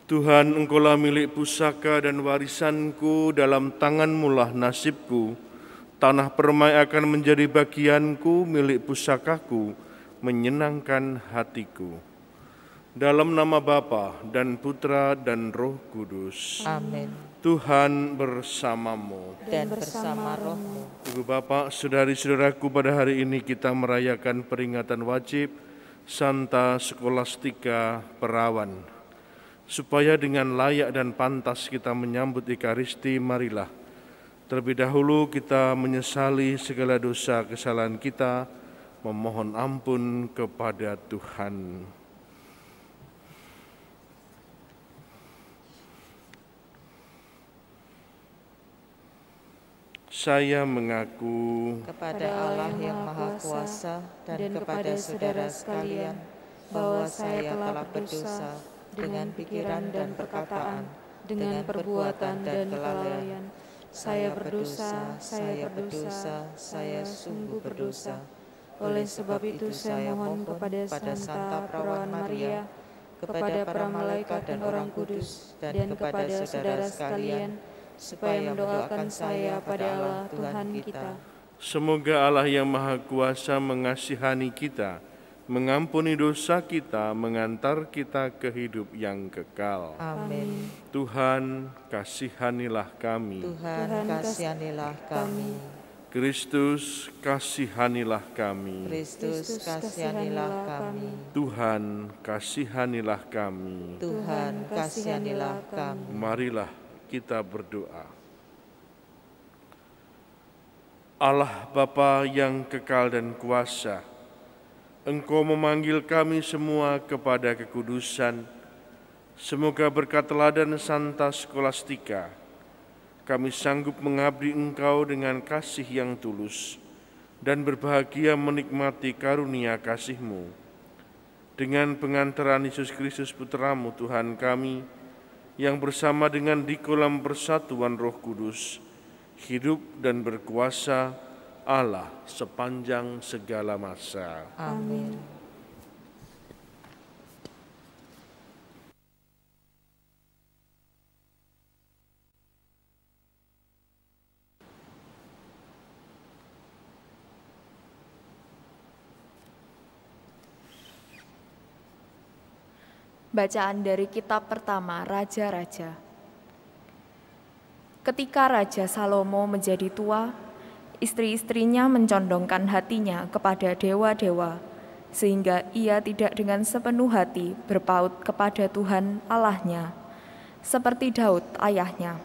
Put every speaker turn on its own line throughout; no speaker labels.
Tuhan, Engkaulah milik pusaka dan warisanku, dalam tangan-Mu lah nasibku. Tanah permai akan menjadi bagianku, milik pusakaku, menyenangkan hatiku. Dalam nama Bapa dan Putra dan Roh Kudus.
Amin.
Tuhan bersamamu.
Dan bersama rohmu.
Ibu Bapak, saudari-saudaraku, pada hari ini kita merayakan peringatan wajib Santa Skolastika Perawan. Supaya dengan layak dan pantas kita menyambut Ekaristi, marilah terlebih dahulu kita menyesali segala dosa kesalahan kita, memohon ampun kepada Tuhan. Saya mengaku
kepada Allah yang Maha Kuasa dan kepada saudara sekalian bahwa saya telah berdosa dengan pikiran dan perkataan, dengan perbuatan dan kelalaian. Saya berdosa, saya sungguh berdosa. Oleh sebab itu saya mohon kepada Santa Perawan Maria, kepada para malaikat dan orang kudus, dan kepada saudara sekalian, supaya mendoakan saya pada Allah Tuhan kita.
Semoga Allah yang Maha Kuasa mengasihani kita, mengampuni dosa kita, mengantar kita ke hidup yang kekal.
Amin.
Tuhan, kasihanilah kami.
Tuhan, kasihanilah kami.
Kristus, kasihanilah kami.
Kristus, kasihanilah kami.
Tuhan, kasihanilah kami.
Tuhan, kasihanilah kami.
Marilah kita berdoa. Allah Bapa yang kekal dan kuasa, Engkau memanggil kami semua kepada kekudusan. Semoga berkat teladan Santa Skolastika, kami sanggup mengabdi Engkau dengan kasih yang tulus dan berbahagia menikmati karunia kasih-Mu. Dengan pengantaran Yesus Kristus Putra-Mu Tuhan kami, yang bersama dengan di kolam persatuan Roh Kudus, hidup dan berkuasa Allah sepanjang segala masa.
Amin.
Bacaan dari kitab pertama Raja-Raja. Ketika Raja Salomo menjadi tua, istri-istrinya mencondongkan hatinya kepada dewa-dewa, sehingga ia tidak dengan sepenuh hati berpaut kepada Tuhan Allahnya, seperti Daud ayahnya.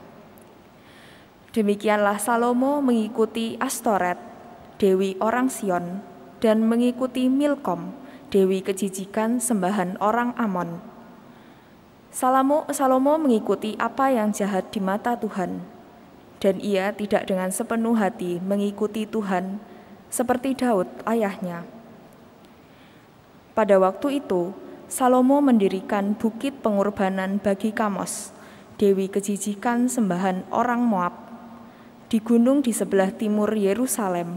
Demikianlah Salomo mengikuti Astoret, dewi orang Sion, dan mengikuti Milkom, dewi kejijikan sembahan orang Amon. Salomo mengikuti apa yang jahat di mata Tuhan, dan ia tidak dengan sepenuh hati mengikuti Tuhan seperti Daud ayahnya. Pada waktu itu, Salomo mendirikan bukit pengorbanan bagi Kamos, dewi kejijikan sembahan orang Moab, di gunung di sebelah timur Yerusalem,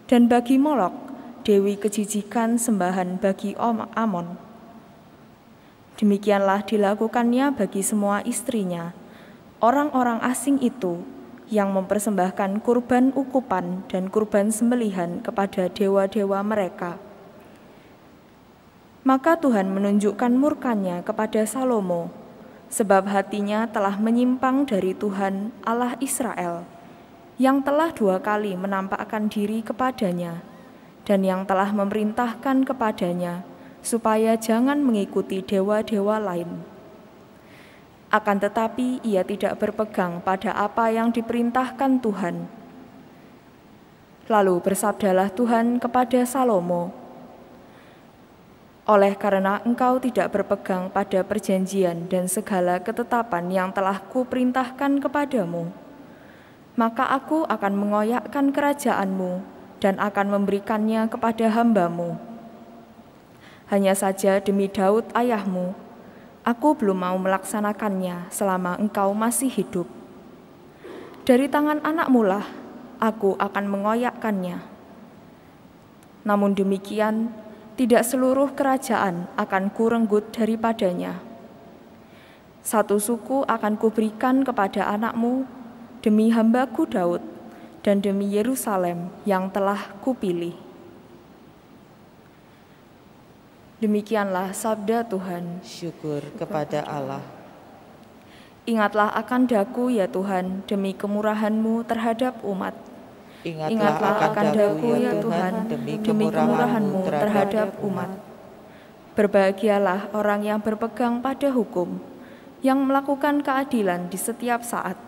dan bagi Molok, dewi kejijikan sembahan bagi Amon. Demikianlah dilakukannya bagi semua istrinya, orang-orang asing itu yang mempersembahkan kurban ukupan dan kurban sembelihan kepada dewa-dewa mereka. Maka Tuhan menunjukkan murkanya kepada Salomo, sebab hatinya telah menyimpang dari Tuhan Allah Israel, yang telah 2 kali menampakkan diri kepadanya, dan yang telah memerintahkan kepadanya supaya jangan mengikuti dewa-dewa lain. Akan tetapi ia tidak berpegang pada apa yang diperintahkan Tuhan. Lalu bersabdalah Tuhan kepada Salomo, "Oleh karena engkau tidak berpegang pada perjanjian dan segala ketetapan yang telah kuperintahkan kepadamu, maka aku akan mengoyakkan kerajaanmu dan akan memberikannya kepada hamba-Mu. Hanya saja demi Daud ayahmu, aku belum mau melaksanakannya selama engkau masih hidup. Dari tangan anakmu lah aku akan mengoyakkannya. Namun demikian, tidak seluruh kerajaan akan kurenggut daripadanya. Satu suku akan kuberikan kepada anakmu demi hambaku Daud dan demi Yerusalem yang telah kupilih. Demikianlah sabda Tuhan.
Syukur kepada Allah.
Ingatlah akan daku ya Tuhan demi kemurahan-Mu terhadap umat. Ingatlah akan daku ya Tuhan demi kemurahan-Mu terhadap umat. Berbahagialah orang yang berpegang pada hukum, yang melakukan keadilan di setiap saat.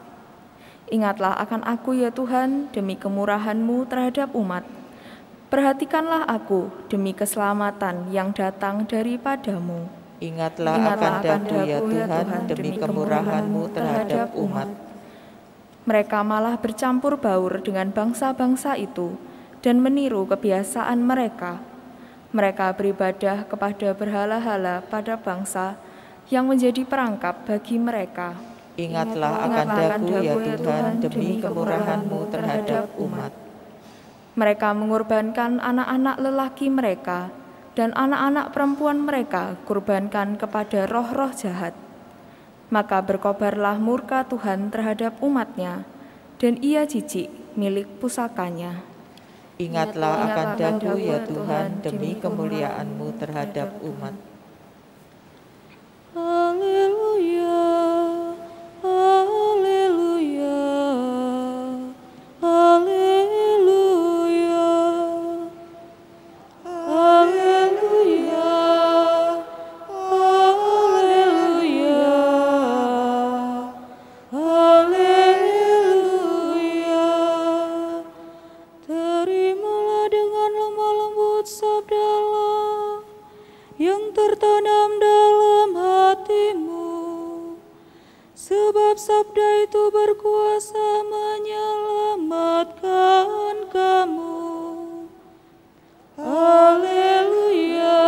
Ingatlah akan aku ya Tuhan demi kemurahan-Mu terhadap umat. Perhatikanlah aku demi keselamatan yang datang daripadamu.
Ingatlah akan daku ya Tuhan demi kemurahan-Mu terhadap umat.
Mereka malah bercampur baur dengan bangsa-bangsa itu dan meniru kebiasaan mereka. Mereka beribadah kepada berhala-hala pada bangsa yang menjadi perangkap bagi mereka.
Ingatlah akan daku ya Tuhan demi kemurahan-Mu terhadap umat.
Mereka mengorbankan anak-anak lelaki mereka dan anak-anak perempuan mereka kurbankan kepada roh-roh jahat. Maka berkobarlah murka Tuhan terhadap umatnya, dan ia jijik milik pusakanya.
Ingatlah akan daku ya Tuhan demi kemuliaan-Mu terhadap umat.
Haleluya, haleluya, haleluya, haleluya, haleluya, haleluya. Terimalah dengan lemah lembut sabda Allah yang tertanam dalam hatimu, sebab sabda itu berkuasa menyelamatkan kamu. Haleluya,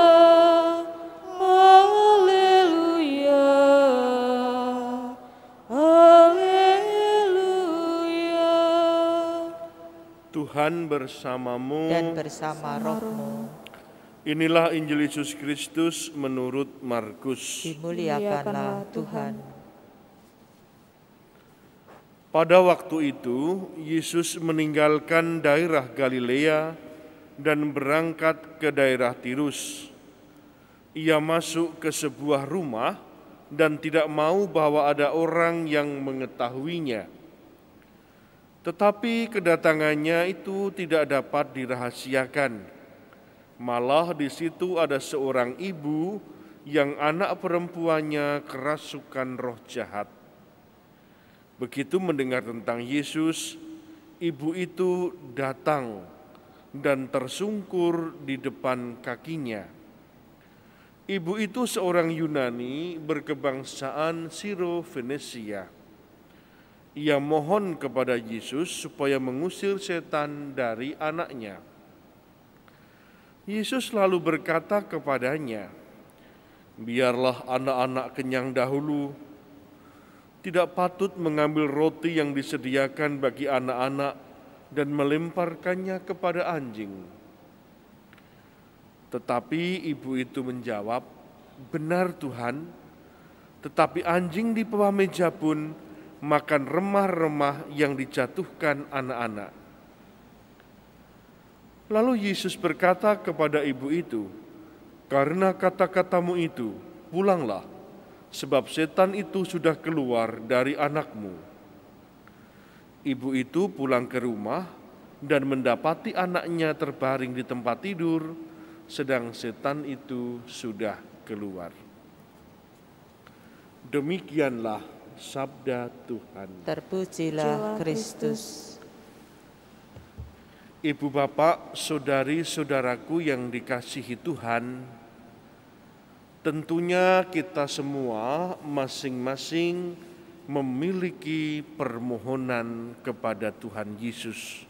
haleluya, haleluya.
Tuhan bersamamu.
Dan bersama rohmu.
Inilah Injil Yesus Kristus menurut Markus.
Dimuliakanlah Tuhan.
Pada waktu itu, Yesus meninggalkan daerah Galilea dan berangkat ke daerah Tirus. Ia masuk ke sebuah rumah dan tidak mau bahwa ada orang yang mengetahuinya. Tetapi kedatangannya itu tidak dapat dirahasiakan. Malah di situ ada seorang ibu yang anak perempuannya kerasukan roh jahat. Begitu mendengar tentang Yesus, ibu itu datang dan tersungkur di depan kakinya. Ibu itu seorang Yunani berkebangsaan Siro-Fenisia. Ia mohon kepada Yesus supaya mengusir setan dari anaknya. Yesus lalu berkata kepadanya, "Biarlah anak-anak kenyang dahulu. Tidak patut mengambil roti yang disediakan bagi anak-anak dan melemparkannya kepada anjing." Tetapi ibu itu menjawab, "Benar Tuhan, tetapi anjing di bawah meja pun makan remah-remah yang dijatuhkan anak-anak." Lalu Yesus berkata kepada ibu itu, "Karena kata-katamu itu, pulanglah, sebab setan itu sudah keluar dari anakmu." Ibu itu pulang ke rumah dan mendapati anaknya terbaring di tempat tidur, sedang setan itu sudah keluar. Demikianlah sabda Tuhan.
Terpujilah Kristus.
Ibu bapak, saudari-saudaraku yang dikasihi Tuhan, tentunya kita semua masing-masing memiliki permohonan kepada Tuhan Yesus.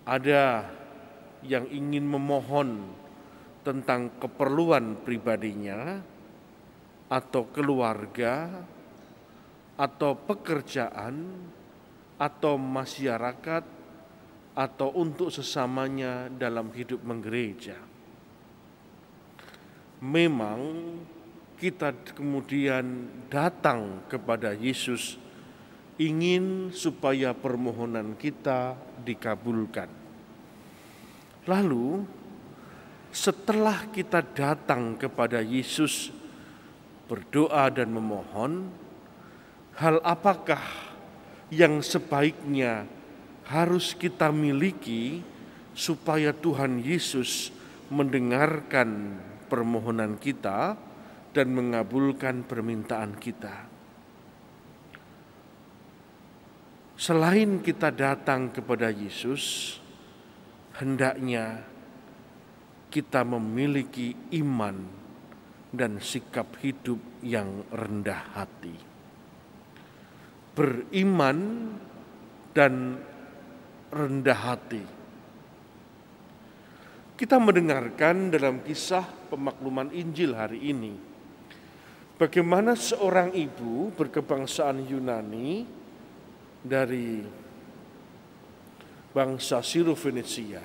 Ada yang ingin memohon tentang keperluan pribadinya, atau keluarga, atau pekerjaan, atau masyarakat, atau untuk sesamanya dalam hidup menggereja. Memang kita kemudian datang kepada Yesus, ingin supaya permohonan kita dikabulkan. Lalu setelah kita datang kepada Yesus, berdoa dan memohon, hal apakah yang sebaiknya harus kita miliki supaya Tuhan Yesus mendengarkan permohonan kita dan mengabulkan permintaan kita? Selain kita datang kepada Yesus, hendaknya kita memiliki iman dan sikap hidup yang rendah hati. Beriman dan rendah hati. Kita mendengarkan dalam kisah pemakluman Injil hari ini, bagaimana seorang ibu berkebangsaan Yunani dari bangsa Siro-Fenisia.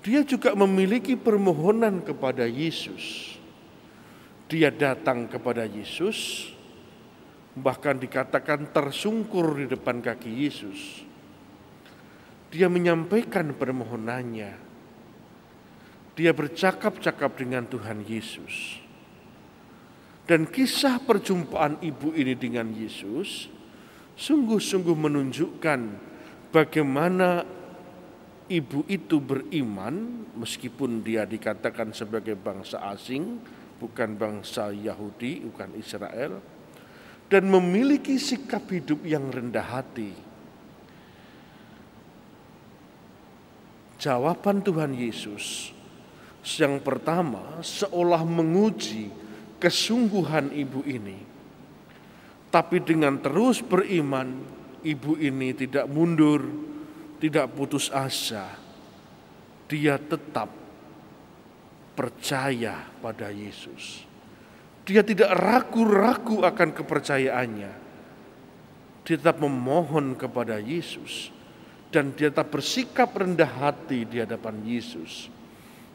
Dia juga memiliki permohonan kepada Yesus. Dia datang kepada Yesus, bahkan dikatakan tersungkur di depan kaki Yesus. Dia menyampaikan permohonannya. Dia bercakap-cakap dengan Tuhan Yesus. Dan kisah perjumpaan ibu ini dengan Yesus sungguh-sungguh menunjukkan bagaimana ibu itu beriman meskipun dia dikatakan sebagai bangsa asing, bukan bangsa Yahudi, bukan Israel, dan memiliki sikap hidup yang rendah hati. Jawaban Tuhan Yesus yang pertama seolah menguji kesungguhan ibu ini. Tapi dengan terus beriman, ibu ini tidak mundur, tidak putus asa. Dia tetap percaya pada Yesus. Dia tidak ragu-ragu akan kepercayaannya. Dia tetap memohon kepada Yesus. Dan dia tetap bersikap rendah hati di hadapan Yesus.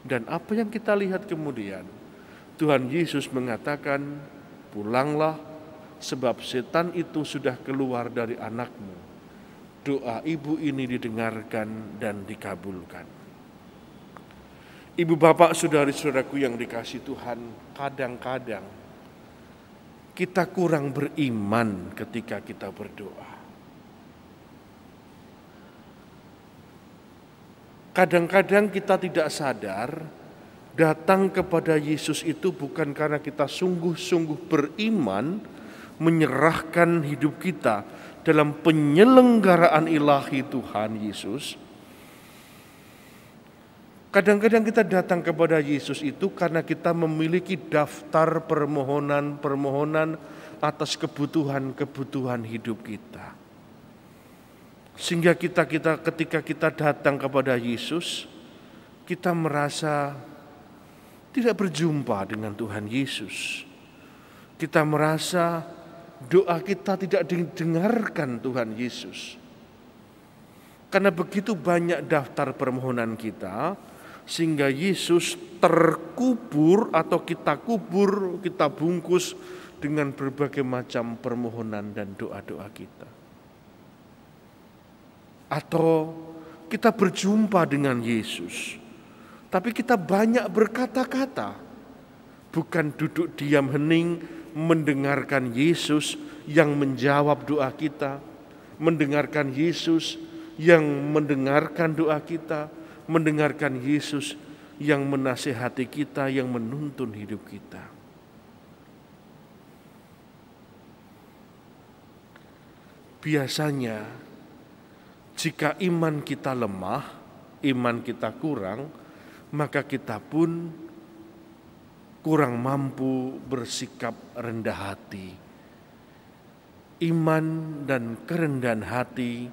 Dan apa yang kita lihat kemudian? Tuhan Yesus mengatakan, pulanglah, sebab setan itu sudah keluar dari anakmu. Doa ibu ini didengarkan dan dikabulkan. Ibu bapak saudari-saudaraku yang dikasihi Tuhan, kadang-kadang kita kurang beriman ketika kita berdoa. Kadang-kadang kita tidak sadar datang kepada Yesus itu bukan karena kita sungguh-sungguh beriman, menyerahkan hidup kita dalam penyelenggaraan ilahi Tuhan Yesus. Kadang-kadang kita datang kepada Yesus itu karena kita memiliki daftar permohonan-permohonan atas kebutuhan-kebutuhan hidup kita. Sehingga ketika kita datang kepada Yesus, kita merasa tidak berjumpa dengan Tuhan Yesus. Kita merasa doa kita tidak didengarkan Tuhan Yesus. Karena begitu banyak daftar permohonan kita, sehingga Yesus terkubur atau kita kubur, kita bungkus dengan berbagai macam permohonan dan doa-doa kita. Atau kita berjumpa dengan Yesus, tapi kita banyak berkata-kata, bukan duduk diam hening mendengarkan Yesus yang menjawab doa kita, mendengarkan Yesus yang mendengarkan doa kita, mendengarkan Yesus yang menasihati kita, yang menuntun hidup kita. Biasanya jika iman kita lemah, iman kita kurang, maka kita pun kurang mampu bersikap rendah hati. Iman dan kerendahan hati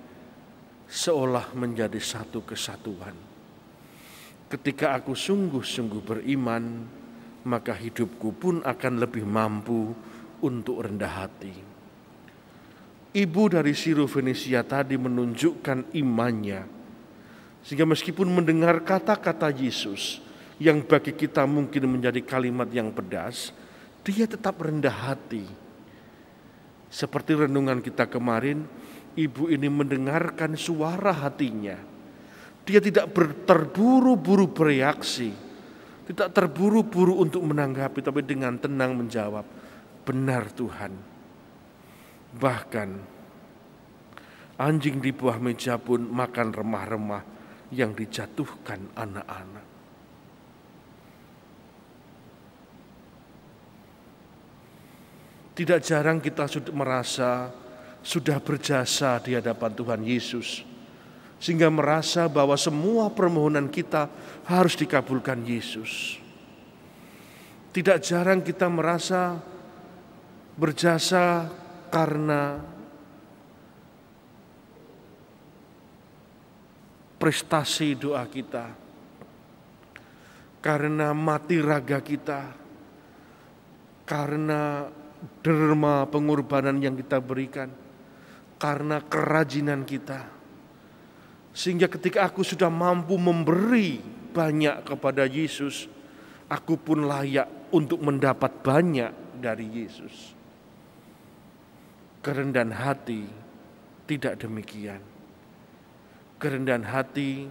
seolah menjadi satu kesatuan. Ketika aku sungguh-sungguh beriman, maka hidupku pun akan lebih mampu untuk rendah hati. Ibu dari Siro-Fenisia tadi menunjukkan imannya, sehingga meskipun mendengar kata-kata Yesus, yang bagi kita mungkin menjadi kalimat yang pedas, dia tetap rendah hati. Seperti renungan kita kemarin, ibu ini mendengarkan suara hatinya. Dia tidak terburu-buru bereaksi, tidak terburu-buru untuk menanggapi, tapi dengan tenang menjawab, benar Tuhan. Bahkan anjing di bawah meja pun makan remah-remah yang dijatuhkan anak-anak. Tidak jarang kita merasa sudah berjasa di hadapan Tuhan Yesus, sehingga merasa bahwa semua permohonan kita harus dikabulkan Yesus. Tidak jarang kita merasa berjasa karena prestasi doa kita, karena mati raga kita, karena derma pengorbanan yang kita berikan, karena kerajinan kita. Sehingga ketika aku sudah mampu memberi banyak kepada Yesus, aku pun layak untuk mendapat banyak dari Yesus. Kerendahan hati tidak demikian. Kerendahan hati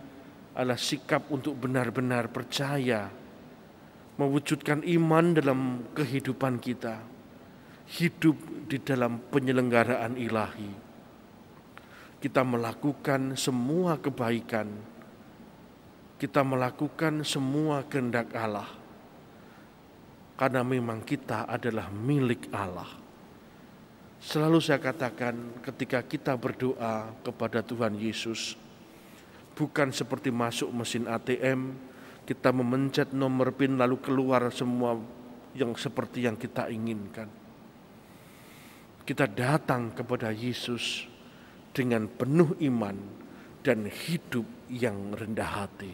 adalah sikap untuk benar-benar percaya, mewujudkan iman dalam kehidupan kita, hidup di dalam penyelenggaraan ilahi. Kita melakukan semua kebaikan, kita melakukan semua kehendak Allah, karena memang kita adalah milik Allah. Selalu saya katakan, ketika kita berdoa kepada Tuhan Yesus, bukan seperti masuk mesin ATM, kita memencet nomor PIN lalu keluar semua yang seperti yang kita inginkan. Kita datang kepada Yesus dengan penuh iman dan hidup yang rendah hati.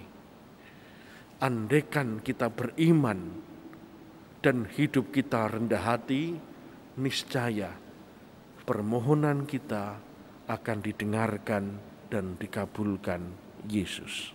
Andaikan kita beriman dan hidup kita rendah hati, niscaya permohonan kita akan didengarkan dan dikabulkan Yesus.